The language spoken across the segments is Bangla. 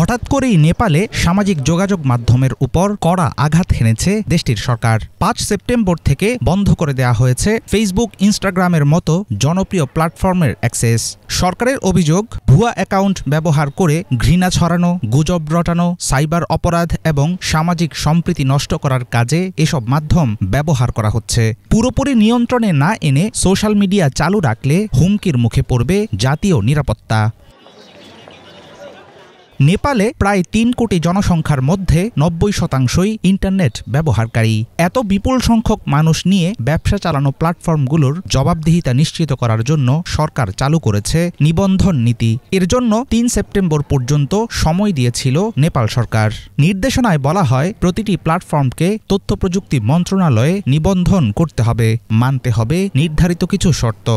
হঠাৎ করেই নেপালে সামাজিক যোগাযোগ মাধ্যমের উপর কড়া আঘাত হেনেছে দেশটির সরকার। ৫ সেপ্টেম্বর থেকে বন্ধ করে দেওয়া হয়েছে ফেসবুক, ইনস্টাগ্রামের মতো জনপ্রিয় প্ল্যাটফর্মের অ্যাক্সেস। সরকারের অভিযোগ, ভুয়া অ্যাকাউন্ট ব্যবহার করে ঘৃণা ছড়ানো, গুজব রটানো, সাইবার অপরাধ এবং সামাজিক সম্প্রীতি নষ্ট করার কাজে এসব মাধ্যম ব্যবহার করা হচ্ছে। পুরোপুরি নিয়ন্ত্রণে না এনে সোশ্যাল মিডিয়া চালু রাখলে হুমকির মুখে পড়বে জাতীয় নিরাপত্তা। নেপালে প্রায় ৩ কোটি জনসংখ্যার মধ্যে ৯০% ইন্টারনেট ব্যবহারকারী। এত বিপুল সংখ্যক মানুষ নিয়ে ব্যবসা চালানো প্ল্যাটফর্মগুলোর জবাবদিহিতা নিশ্চিত করার জন্য সরকার চালু করেছে নিবন্ধন নীতি। এর জন্য ৩ সেপ্টেম্বর পর্যন্ত সময় দিয়েছিল নেপাল সরকার। নির্দেশনায় বলা হয়, প্রতিটি প্ল্যাটফর্মকে তথ্য প্রযুক্তি মন্ত্রণালয়ে নিবন্ধন করতে হবে, মানতে হবে নির্ধারিত কিছু শর্ত।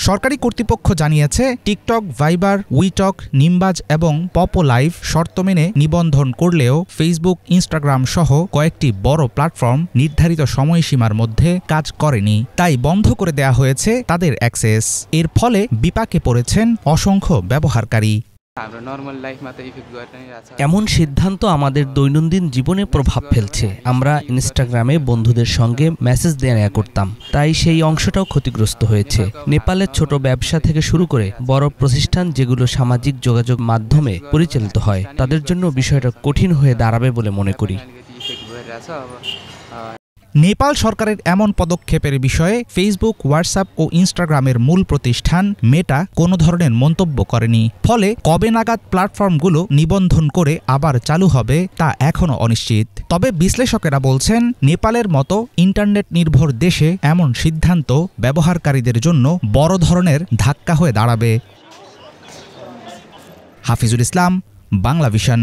সরকারি কর্তৃপক্ষ জানিয়েছে, টিকটক, ভাইবার, উইটক, নিমবাজ এবং পপো লাইভ শর্ত মেনে নিবন্ধন করলেও ফেসবুক, ইনস্টাগ্রাম সহ কয়েকটি বড় প্ল্যাটফর্ম নির্ধারিত সময়সীমার মধ্যে কাজ করেনি, তাই বন্ধ করে দেয়া হয়েছে তাদের অ্যাক্সেস। এর ফলে বিপাকে পড়েছেন অসংখ্য ব্যবহারকারী। এমন সিদ্ধান্ত আমাদের দৈনন্দিন জীবনে প্রভাব ফেলছে। আমরা ইনস্টাগ্রামে বন্ধুদের সঙ্গে মেসেজ দেয়া করতাম, তাই সেই অংশটাও ক্ষতিগ্রস্ত হয়েছে। নেপালের ছোট ব্যবসা থেকে শুরু করে বড় প্রতিষ্ঠান যেগুলো সামাজিক যোগাযোগ মাধ্যমে পরিচালিত হয়, তাদের জন্য বিষয়টা কঠিন হয়ে দাঁড়াবে বলে মনে করি। নেপাল সরকারের এমন পদক্ষেপের বিষয়ে ফেসবুক, হোয়াটসঅ্যাপ ও ইনস্টাগ্রামের মূল প্রতিষ্ঠান মেটা কোনো ধরনের মন্তব্য করেনি। ফলে কবে নাগাদ প্ল্যাটফর্মগুলো নিবন্ধন করে আবার চালু হবে তা এখনও অনিশ্চিত। তবে বিশ্লেষকেরা বলছেন, নেপালের মতো ইন্টারনেট নির্ভর দেশে এমন সিদ্ধান্ত ব্যবহারকারীদের জন্য বড় ধরনের ধাক্কা হয়ে দাঁড়াবে। হাফিজুল ইসলাম, বাংলা ভিশন।